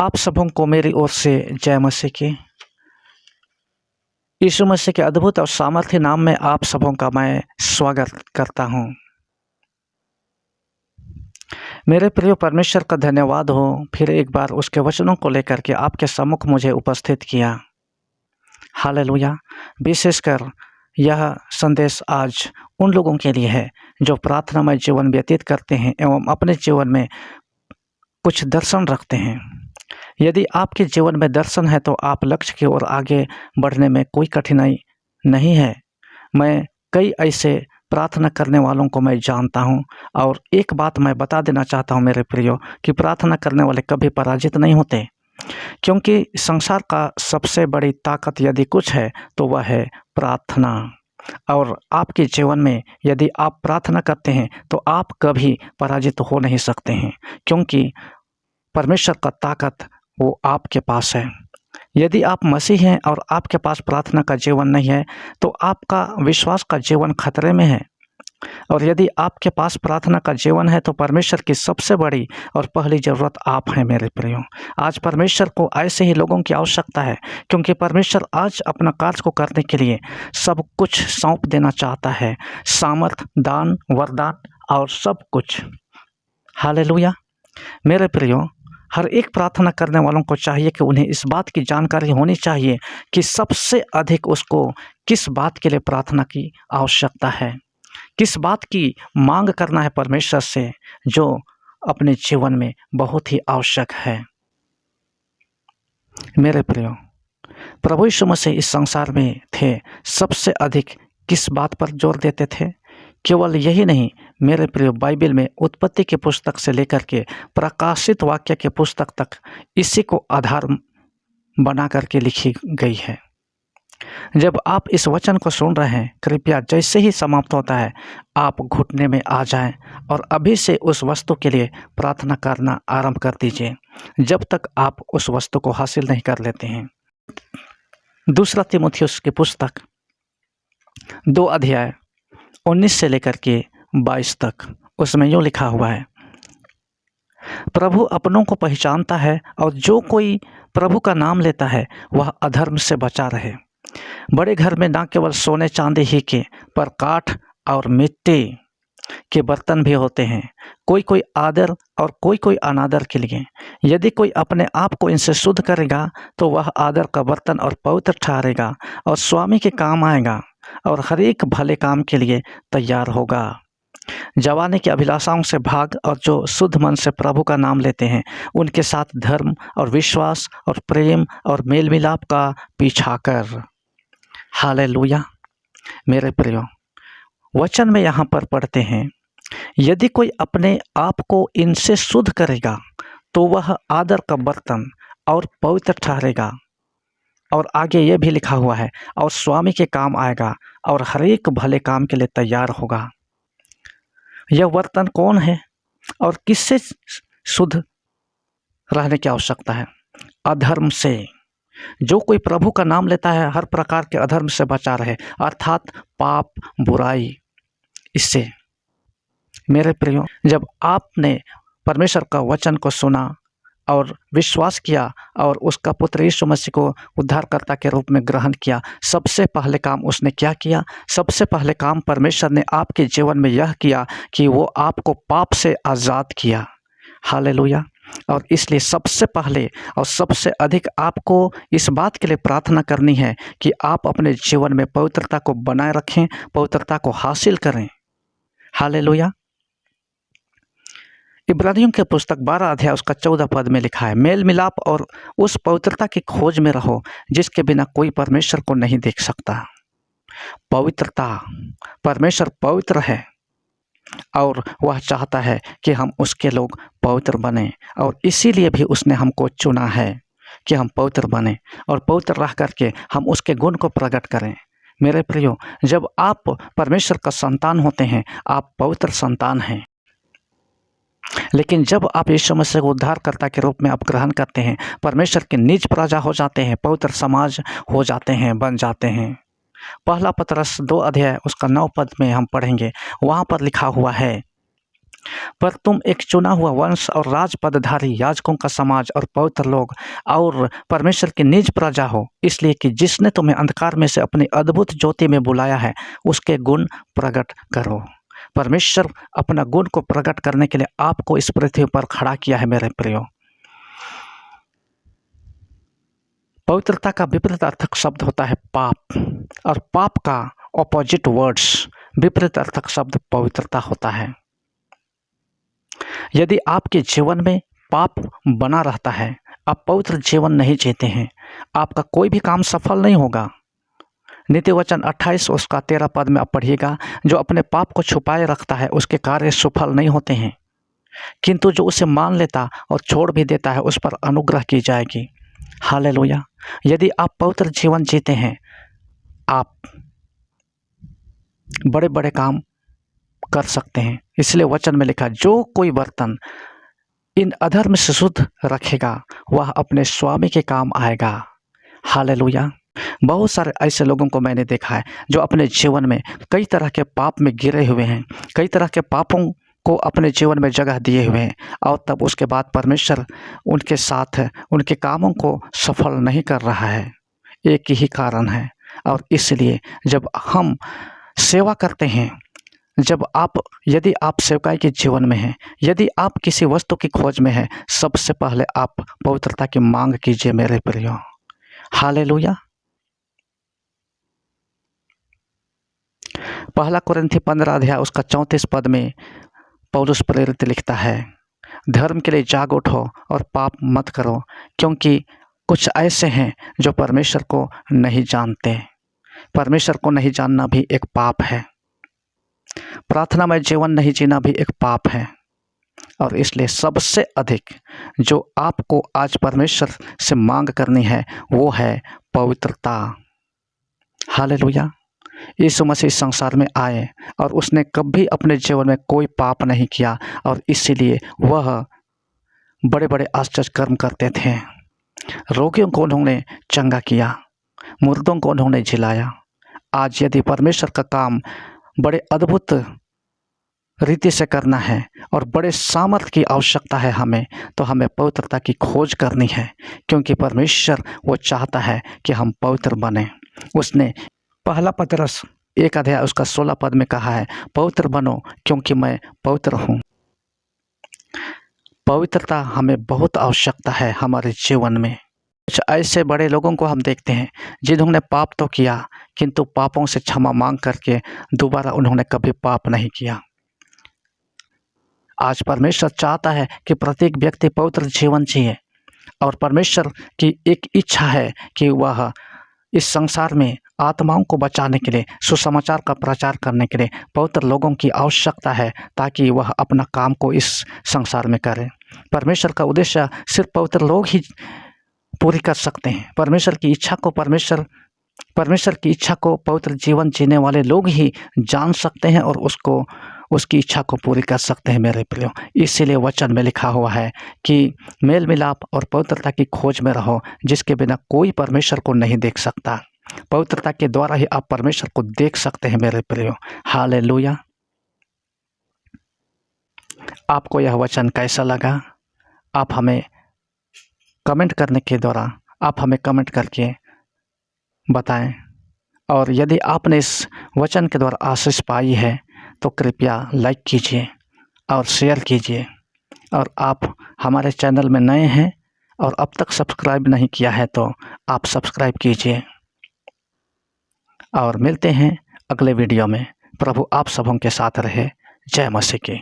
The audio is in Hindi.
आप सबों को मेरी ओर से जय मसीह की। यीशु मसीह के अद्भुत और सामर्थ्य नाम में आप सबों का मैं स्वागत करता हूं। मेरे प्रिय परमेश्वर का धन्यवाद हो, फिर एक बार उसके वचनों को लेकर के आपके सम्मुख मुझे उपस्थित किया। हालेलुया। विशेषकर यह संदेश आज उन लोगों के लिए है जो प्रार्थनामय जीवन व्यतीत करते हैं एवं अपने जीवन में कुछ दर्शन रखते हैं। यदि आपके जीवन में दर्शन है तो आप लक्ष्य की ओर आगे बढ़ने में कोई कठिनाई नहीं है। मैं कई ऐसे प्रार्थना करने वालों को मैं जानता हूं और एक बात मैं बता देना चाहता हूं मेरे प्रियो कि प्रार्थना करने वाले कभी पराजित नहीं होते, क्योंकि संसार का सबसे बड़ी ताकत यदि कुछ है तो वह है प्रार्थना। और आपके जीवन में यदि आप प्रार्थना करते हैं तो आप कभी पराजित हो नहीं सकते हैं, क्योंकि परमेश्वर का ताकत वो आपके पास है। यदि आप मसीह हैं और आपके पास प्रार्थना का जीवन नहीं है तो आपका विश्वास का जीवन खतरे में है। और यदि आपके पास प्रार्थना का जीवन है तो परमेश्वर की सबसे बड़ी और पहली ज़रूरत आप हैं मेरे प्रियो। आज परमेश्वर को ऐसे ही लोगों की आवश्यकता है, क्योंकि परमेश्वर आज अपना कार्य को करने के लिए सब कुछ सौंप देना चाहता है, सामर्थ, दान, वरदान और सब कुछ। हालेलुया। मेरे प्रियो, हर एक प्रार्थना करने वालों को चाहिए कि उन्हें इस बात की जानकारी होनी चाहिए कि सबसे अधिक उसको किस बात के लिए प्रार्थना की आवश्यकता है, किस बात की मांग करना है परमेश्वर से, जो अपने जीवन में बहुत ही आवश्यक है। मेरे प्रियो, प्रभु यीशु मसीह इस संसार में थे, सबसे अधिक किस बात पर जोर देते थे? केवल यही नहीं मेरे प्रिय, बाइबल में उत्पत्ति की पुस्तक से लेकर के प्रकाशित वाक्य के पुस्तक तक इसी को आधार बना करके लिखी गई है। जब आप इस वचन को सुन रहे हैं, कृपया जैसे ही समाप्त होता है आप घुटने में आ जाएं और अभी से उस वस्तु के लिए प्रार्थना करना आरंभ कर दीजिए, जब तक आप उस वस्तु को हासिल नहीं कर लेते हैं। दूसरा तीमुथियुस की पुस्तक 2 अध्याय 19 से लेकर के 22 तक, उसमें यूँ लिखा हुआ है, प्रभु अपनों को पहचानता है और जो कोई प्रभु का नाम लेता है वह अधर्म से बचा रहे। बड़े घर में ना केवल सोने चांदी ही के, पर काठ और मिट्टी के बर्तन भी होते हैं, कोई कोई आदर और कोई कोई अनादर के लिए। यदि कोई अपने आप को इनसे शुद्ध करेगा तो वह आदर का बर्तन और पवित्र ठहरेगा और स्वामी के काम आएगा और हर एक भले काम के लिए तैयार होगा। जवानी की अभिलाषाओं से भाग और जो शुद्ध मन से प्रभु का नाम लेते हैं उनके साथ धर्म और विश्वास और प्रेम और मेल मिलाप का पीछा कर। हालेलुया। मेरे प्रियो, वचन में यहाँ पर पढ़ते हैं, यदि कोई अपने आप को इनसे शुद्ध करेगा तो वह आदर का बर्तन और पवित्र ठहरेगा। और आगे ये भी लिखा हुआ है, और स्वामी के काम आएगा और हर एक भले काम के लिए तैयार होगा। यह बर्तन कौन है और किससे शुद्ध रहने की आवश्यकता है? अधर्म से। जो कोई प्रभु का नाम लेता है हर प्रकार के अधर्म से बचा रहे, अर्थात पाप, बुराई। इससे मेरे प्रियो, जब आपने परमेश्वर का वचन को सुना और विश्वास किया और उसका पुत्र यीशु मसीह को उद्धारकर्ता के रूप में ग्रहण किया, सबसे पहले काम उसने क्या किया? सबसे पहले काम परमेश्वर ने आपके जीवन में यह किया कि वो आपको पाप से आज़ाद किया। हालेलुया। और इसलिए सबसे पहले और सबसे अधिक आपको इस बात के लिए प्रार्थना करनी है कि आप अपने जीवन में पवित्रता को बनाए रखें, पवित्रता को हासिल करें। हालेलुया। इब्रानियों की पुस्तक 12 अध्याय उसका 14 पद में लिखा है, मेल मिलाप और उस पवित्रता की खोज में रहो जिसके बिना कोई परमेश्वर को नहीं देख सकता। पवित्रता, परमेश्वर पवित्र है और वह चाहता है कि हम उसके लोग पवित्र बने, और इसीलिए भी उसने हमको चुना है कि हम पवित्र बने और पवित्र रह करके हम उसके गुण को प्रकट करें। मेरे प्रियो, जब आप परमेश्वर का संतान होते हैं आप पवित्र संतान हैं, लेकिन जब आप यीशु मसीह को उद्धारकर्ता के रूप में आप ग्रहण करते हैं, परमेश्वर के निज प्रजा हो जाते हैं, पवित्र समाज हो जाते हैं, बन जाते हैं। पहला पतरस 2 अध्याय उसका 9 पद में हम पढ़ेंगे, वहाँ पर लिखा हुआ है, पर तुम एक चुना हुआ वंश और राजपदधारी याजकों का समाज और पवित्र लोग और परमेश्वर की निज प्रजा हो, इसलिए कि जिसने तुम्हें अंधकार में से अपनी अद्भुत ज्योति में बुलाया है उसके गुण प्रकट करो। परमेश्वर अपना गुण को प्रकट करने के लिए आपको इस पृथ्वी पर खड़ा किया है मेरे प्रियो। पवित्रता का विपरीत अर्थक शब्द होता है पाप, और पाप का ऑपोजिट वर्ड्स विपरीत अर्थक शब्द पवित्रता होता है। यदि आपके जीवन में पाप बना रहता है, आप पवित्र जीवन नहीं जीते हैं, आपका कोई भी काम सफल नहीं होगा। नीति वचन 28 उसका 13 पद में आप पढ़िएगा, जो अपने पाप को छुपाए रखता है उसके कार्य सफल नहीं होते हैं, किंतु जो उसे मान लेता और छोड़ भी देता है उस पर अनुग्रह की जाएगी। हालेलुया। यदि आप पवित्र जीवन जीते हैं, आप बड़े बड़े काम कर सकते हैं। इसलिए वचन में लिखा, जो कोई बर्तन इन अधर्म से शुद्ध रखेगा वह अपने स्वामी के काम आएगा। हालेलुया। बहुत सारे ऐसे लोगों को मैंने देखा है जो अपने जीवन में कई तरह के पाप में गिरे हुए हैं, कई तरह के पापों को अपने जीवन में जगह दिए हुए हैं, और तब उसके बाद परमेश्वर उनके साथ उनके कामों को सफल नहीं कर रहा है। एक ही कारण है, और इसलिए जब हम सेवा करते हैं, यदि आप सेवकाई के जीवन में हैं, यदि आप किसी वस्तु की खोज में हैं, सबसे पहले आप पवित्रता की मांग कीजिए मेरे प्रियो। हालेलुया। पहला कुरिन्थी 15 अध्याय उसका 34 पद में पौलुस प्रेरित लिखता है, धर्म के लिए जाग उठो और पाप मत करो, क्योंकि कुछ ऐसे हैं जो परमेश्वर को नहीं जानते। परमेश्वर को नहीं जानना भी एक पाप है। प्रार्थना में जीवन नहीं जीना भी एक पाप है। और इसलिए सबसे अधिक जो आपको आज परमेश्वर से मांग करनी है वो है पवित्रता। हालेलुया। यीशु मसीह संसार में आए और उसने कभी अपने जीवन में कोई पाप नहीं किया, और इसीलिए वह बड़े बड़े आश्चर्य कर्म करते थे। रोगियों को उन्होंने चंगा किया, मुर्दों को उन्होंने जिलाया। आज यदि परमेश्वर का काम बड़े अद्भुत रीति से करना है और बड़े सामर्थ्य की आवश्यकता है हमें, तो हमें पवित्रता की खोज करनी है, क्योंकि परमेश्वर वो चाहता है कि हम पवित्र बने। उसने पहला पतरस 1 अध्याय उसका 16 पद में कहा है, पवित्र बनो क्योंकि मैं पवित्र हूँ। पवित्रता हमें बहुत आवश्यकता है हमारे जीवन में। कुछ ऐसे बड़े लोगों को हम देखते हैं जिन्होंने पाप तो किया, किंतु पापों से क्षमा मांग करके दोबारा उन्होंने कभी पाप नहीं किया। आज परमेश्वर चाहता है कि प्रत्येक व्यक्ति पवित्र जीवन जिए, और परमेश्वर की एक इच्छा है कि वह इस संसार में आत्माओं को बचाने के लिए, सुसमाचार का प्रचार करने के लिए पवित्र लोगों की आवश्यकता है, ताकि वह अपना काम को इस संसार में करें। परमेश्वर का उद्देश्य सिर्फ पवित्र लोग ही पूरी कर सकते हैं। परमेश्वर की इच्छा को पवित्र जीवन जीने वाले लोग ही जान सकते हैं और उसकी इच्छा को पूरी कर सकते हैं मेरे प्रियो। इसीलिए वचन में लिखा हुआ है कि मेल मिलाप और पवित्रता की खोज में रहो, जिसके बिना कोई परमेश्वर को नहीं देख सकता। पवित्रता के द्वारा ही आप परमेश्वर को देख सकते हैं मेरे प्रियो। हालेलुया। आपको यह वचन कैसा लगा? आप हमें कमेंट करने के द्वारा आप हमें कमेंट करके बताएं, और यदि आपने इस वचन के द्वारा आशीष पाई है तो कृपया लाइक कीजिए और शेयर कीजिए। और आप हमारे चैनल में नए हैं और अब तक सब्सक्राइब नहीं किया है तो आप सब्सक्राइब कीजिए। और मिलते हैं अगले वीडियो में। प्रभु आप सबों के साथ रहे। जय मसीह की।